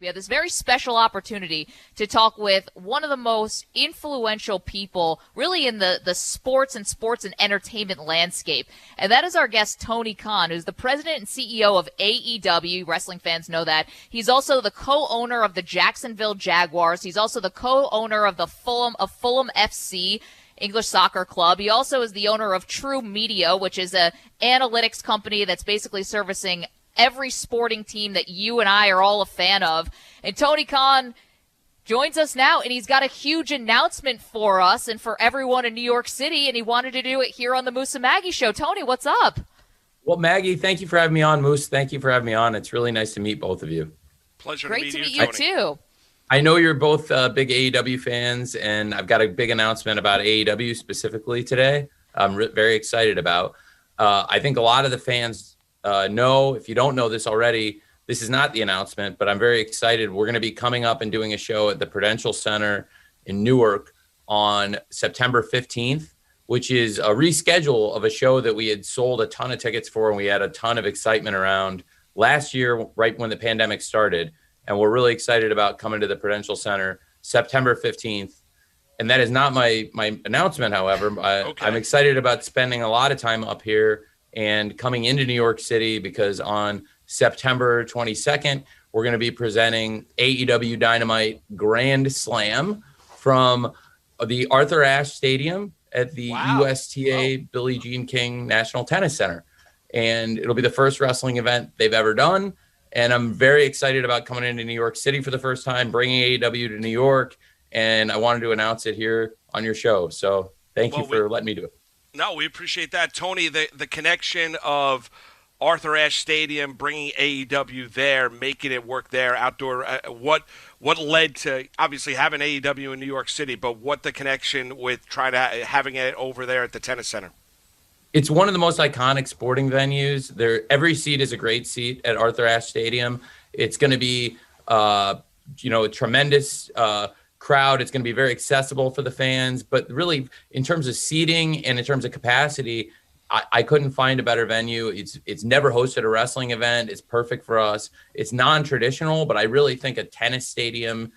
We have this very special opportunity to talk with one of the most influential people really in the sports and entertainment landscape. And that is our guest, Tony Khan, who's the president and CEO of AEW. Wrestling fans know that. He's also the co-owner of the Jacksonville Jaguars. He's also the co-owner of Fulham FC. English Soccer Club. He also is the owner of True Media, which is a analytics company that's basically servicing every sporting team that you and I are all a fan of. And Tony Khan joins us now, and he's got a huge announcement for us and for everyone in New York City, and he wanted to do it here on the Moose and Maggie Show. Tony, what's up? Well, Maggie, thank you for having me on. Moose, thank you for having me on. It's really nice to meet both of you. Pleasure Great to meet you, Tony. too. I know you're both big AEW fans, and I've got a big announcement about AEW specifically today. I'm very excited about. I think a lot of the fans know, if you don't know this already, this is not the announcement, but I'm very excited. We're going to be coming up and doing a show at the Prudential Center in Newark on September 15th, which is a reschedule of a show that we had sold a ton of tickets for, and we had a ton of excitement around last year, right when the pandemic started. And we're really excited about coming to the Prudential Center September 15th. And that is not my announcement, however. Okay. I'm excited about spending a lot of time up here and coming into New York City because on September 22nd, we're going to be presenting AEW Dynamite Grand Slam from the Arthur Ashe Stadium at the USTA Billie Jean King National Tennis Center. And it'll be the first wrestling event they've ever done. And I'm very excited about coming into New York City for the first time, bringing AEW to New York. And I wanted to announce it here on your show. So thank you for letting me do it. No, we appreciate that. Tony, the connection of Arthur Ashe Stadium, bringing AEW there, making it work there, outdoor, what led to obviously having AEW in New York City, but what the connection with trying to having it over there at the Tennis Center? It's one of the most iconic sporting venues. Every seat is a great seat at Arthur Ashe Stadium. It's going to be, a tremendous crowd. It's going to be very accessible for the fans, but really in terms of seating and in terms of capacity, I couldn't find a better venue. It's never hosted a wrestling event. It's perfect for us. It's non-traditional, but I really think a tennis stadium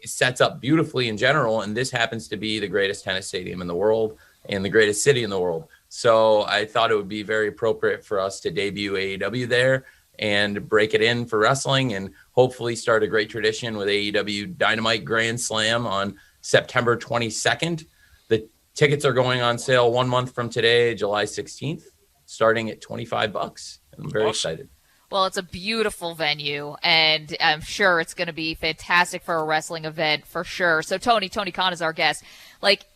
sets up beautifully in general. And this happens to be the greatest tennis stadium in the world and the greatest city in the world. So I thought it would be very appropriate for us to debut AEW there and break it in for wrestling and hopefully start a great tradition with AEW Dynamite Grand Slam on September 22nd. The tickets are going on sale 1 month from today, July 16th, starting at $25. I'm very excited. Well, it's a beautiful venue, and I'm sure it's going to be fantastic for a wrestling event for sure. So Tony Khan is our guest.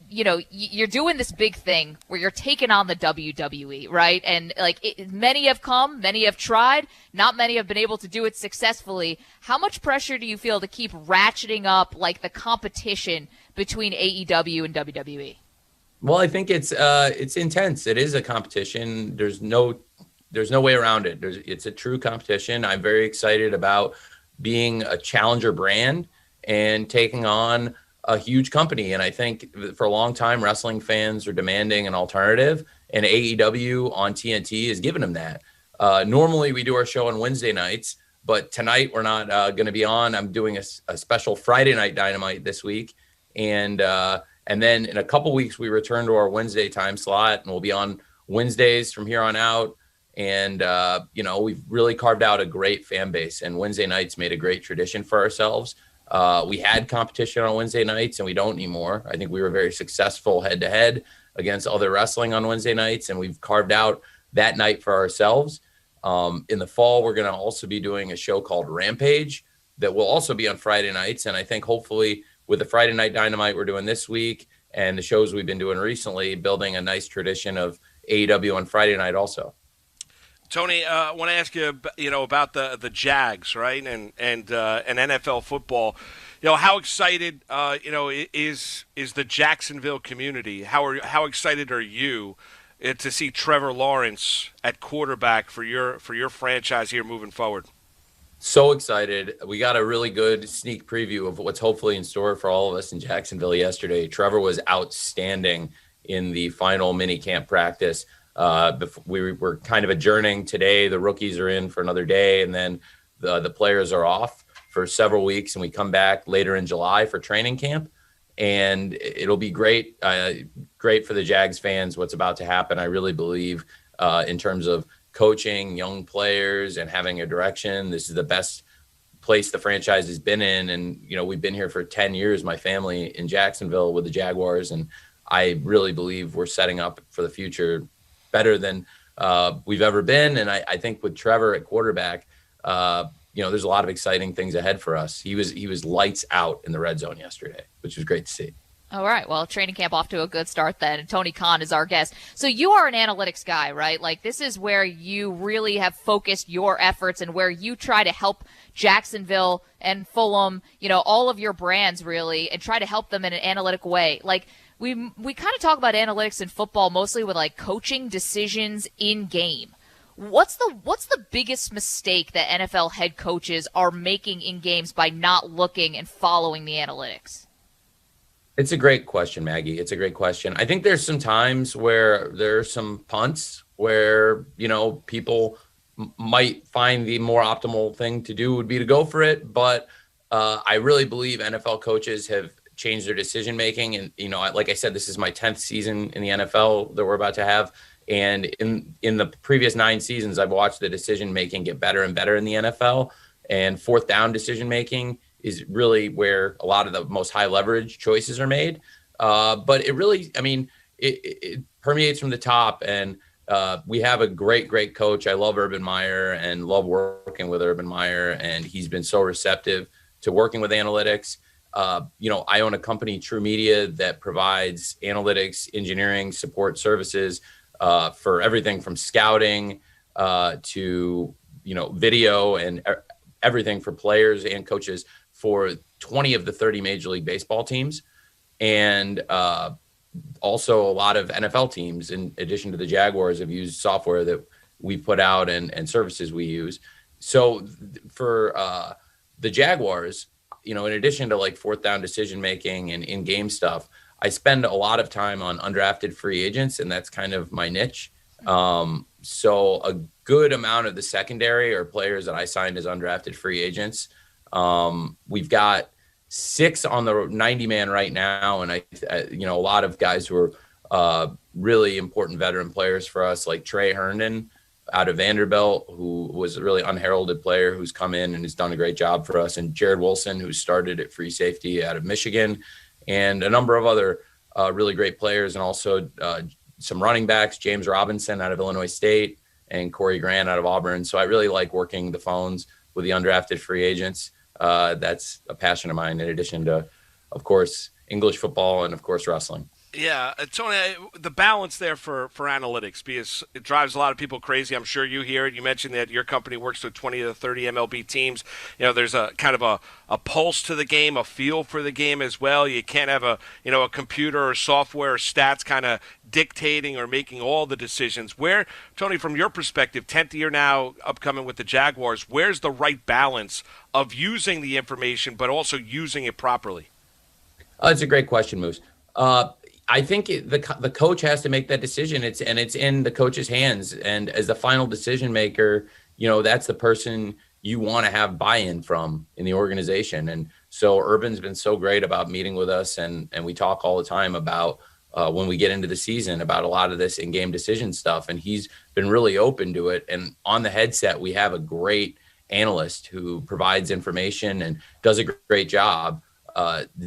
You're doing this big thing where you're taking on the WWE, right? And many have come, many have tried, not many have been able to do it successfully. How much pressure do you feel to keep ratcheting up the competition between AEW and WWE? Well, I think it's intense. It is a competition. There's no way around it. It's a true competition. I'm very excited about being a challenger brand and taking on a huge company. And I think for a long time, wrestling fans are demanding an alternative, and AEW on TNT has given them that. Normally, we do our show on Wednesday nights, but tonight we're not going to be on. I'm doing a special Friday Night Dynamite this week. And then in a couple weeks, we return to our Wednesday time slot, and we'll be on Wednesdays from here on out. And, we've really carved out a great fan base, and Wednesday nights made a great tradition for ourselves. We had competition on Wednesday nights, and we don't anymore. I think we were very successful head-to-head against other wrestling on Wednesday nights, and we've carved out that night for ourselves. In the fall, we're going to also be doing a show called Rampage that will also be on Friday nights. And I think hopefully with the Friday Night Dynamite we're doing this week and the shows we've been doing recently, building a nice tradition of AEW on Friday night also. Tony, I want to ask you, about the Jags, right, and NFL football. How excited, is the Jacksonville community? How excited are you to see Trevor Lawrence at quarterback for your franchise here moving forward? So excited. We got a really good sneak preview of what's hopefully in store for all of us in Jacksonville yesterday. Trevor was outstanding in the final mini camp practice. We were kind of adjourning today. The rookies are in for another day, and then the players are off for several weeks, and we come back later in July for training camp. And it'll be great, great for the Jags fans, what's about to happen. I really believe in terms of coaching young players and having a direction. This is the best place the franchise has been in. And, we've been here for 10 years, my family in Jacksonville with the Jaguars. And I really believe we're setting up for the future better than we've ever been. And I think with Trevor at quarterback, there's a lot of exciting things ahead for us. He was lights out in the red zone yesterday, which was great to see. All right. Well, training camp off to a good start then. Tony Khan is our guest. So you are an analytics guy, right? Like, this is where you really have focused your efforts and where you try to help Jacksonville and Fulham, all of your brands really, and try to help them in an analytic way. Like, we kind of talk about analytics in football mostly with like coaching decisions in game. What's the biggest mistake that NFL head coaches are making in games by not looking and following the analytics? It's a great question, Maggie. It's a great question. I think there's some times where there's some punts where, people might find the more optimal thing to do would be to go for it. But I really believe NFL coaches have changed their decision making. And, like I said, this is my 10th season in the NFL that we're about to have. And in the previous 9 seasons, I've watched the decision making get better and better in the NFL. And fourth down decision making is really where a lot of the most high leverage choices are made. But it really, it permeates from the top. And we have a great coach. I love Urban Meyer and love working with Urban Meyer. And he's been so receptive to working with analytics. I own a company, True Media, that provides analytics, engineering, support services for everything from scouting to, video and everything for players and coaches for 20 of the 30 Major League Baseball teams. And also a lot of NFL teams, in addition to the Jaguars, have used software that we put out and services we use. So for the Jaguars, in addition to like fourth down decision making and in-game stuff, I spend a lot of time on undrafted free agents, and that's kind of my niche. So a good amount of the secondary are players that I signed as undrafted free agents. We've got 6 on the 90-man right now, and a lot of guys who are really important veteran players for us, like Trey Herndon out of Vanderbilt, who was a really unheralded player who's come in and has done a great job for us, and Jared Wilson, who started at free safety out of Michigan, and a number of other really great players, and also some running backs, James Robinson out of Illinois State and Corey Grant out of Auburn. So I really like working the phones with the undrafted free agents. That's a passion of mine, in addition to, of course, English football and, of course, wrestling. Yeah, Tony, the balance there for analytics, because it drives a lot of people crazy. I'm sure you hear it. You mentioned that your company works with 20 to 30 MLB teams. There's a kind of a pulse to the game, a feel for the game as well. You can't have a computer or software or stats kind of dictating or making all the decisions. Where, Tony, from your perspective, 10th year now upcoming with the Jaguars, where's the right balance of using the information but also using it properly? It's a great question, Moose. I think the coach has to make that decision. It's in the coach's hands. And as the final decision maker, that's the person you want to have buy-in from in the organization. And so Urban's been so great about meeting with us, and we talk all the time about when we get into the season about a lot of this in-game decision stuff. And he's been really open to it. And on the headset, we have a great analyst who provides information and does a great job.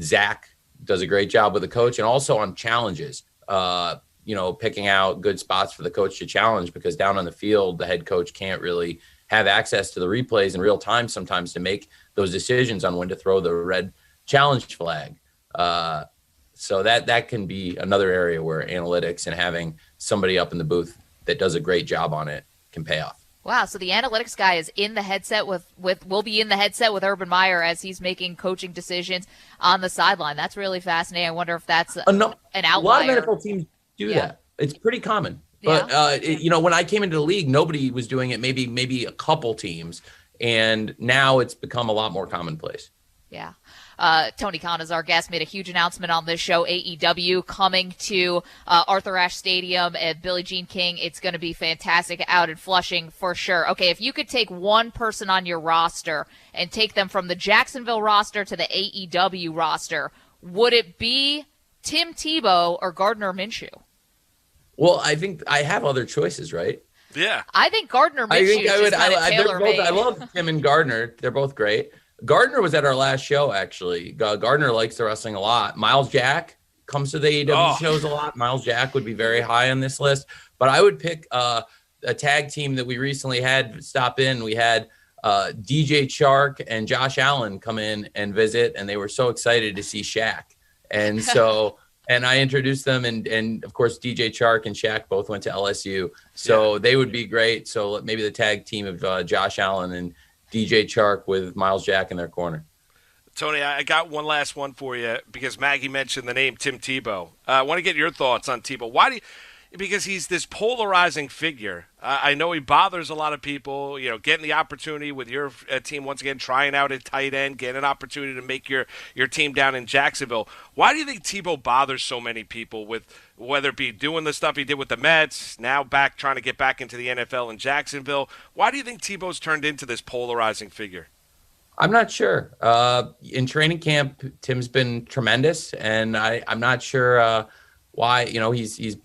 Zach does a great job with the coach, and also on challenges, picking out good spots for the coach to challenge, because down on the field, the head coach can't really have access to the replays in real time sometimes to make those decisions on when to throw the red challenge flag. So that can be another area where analytics and having somebody up in the booth that does a great job on it can pay off. Wow, so the analytics guy is in the headset will be in the headset with Urban Meyer as he's making coaching decisions on the sideline. That's really fascinating. I wonder if that's an outlier. A lot of NFL teams do that. It's pretty common. But when I came into the league, nobody was doing it. Maybe a couple teams, and now it's become a lot more commonplace. Yeah. Tony Khan is our guest, made a huge announcement on this show, AEW coming to Arthur Ashe Stadium at Billie Jean King. It's going to be fantastic out in Flushing for sure. Okay, if you could take one person on your roster and take them from the Jacksonville roster to the AEW roster, would it be Tim Tebow or Gardner Minshew? Well, I think I have other choices, right? Yeah. I think Gardner Minshew is kind of tailor-made. I love Tim and Gardner. They're both great. Gardner was at our last show, actually. Gardner likes the wrestling a lot. Miles Jack comes to the AEW shows a lot. Miles Jack would be very high on this list. But I would pick a tag team that we recently had stop in. We had DJ Chark and Josh Allen come in and visit, and they were so excited to see Shaq. And so, and I introduced them, and of course, DJ Chark and Shaq both went to LSU. So they would be great. So maybe the tag team of Josh Allen and DJ Chark with Miles Jack in their corner. Tony, I got one last one for you because Maggie mentioned the name Tim Tebow. I want to get your thoughts on Tebow. Because he's this polarizing figure. I know he bothers a lot of people, getting the opportunity with your team once again, trying out at tight end, getting an opportunity to make your team down in Jacksonville. Why do you think Tebow bothers so many people with whether it be doing the stuff he did with the Mets, now back trying to get back into the NFL in Jacksonville? Why do you think Tebow's turned into this polarizing figure? I'm not sure. In training camp, Tim's been tremendous, and I'm not sure why. He's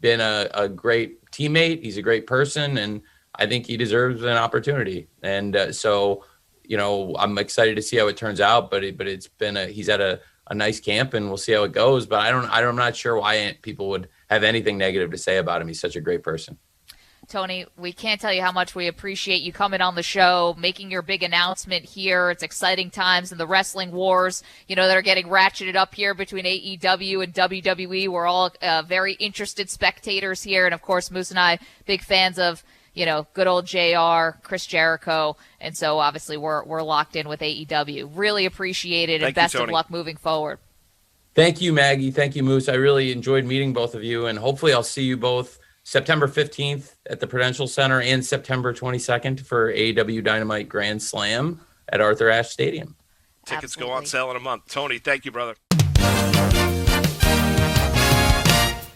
been a great teammate. He's a great person, and I think he deserves an opportunity. And so, I'm excited to see how it turns out. But it's been he's at a nice camp, and we'll see how it goes. But I'm not sure why people would have anything negative to say about him. He's such a great person. Tony, we can't tell you how much we appreciate you coming on the show, making your big announcement here. It's exciting times in the wrestling wars, that are getting ratcheted up here between AEW and WWE. We're all very interested spectators here. And, of course, Moose and I, big fans of, good old JR, Chris Jericho. And so, obviously, we're locked in with AEW. Really appreciate it, and best of luck moving forward. Thank you, Maggie. Thank you, Moose. I really enjoyed meeting both of you, and hopefully I'll see you both September 15th at the Prudential Center and September 22nd for AEW Dynamite Grand Slam at Arthur Ashe Stadium. Tickets go on sale in a month. Tony, thank you, brother.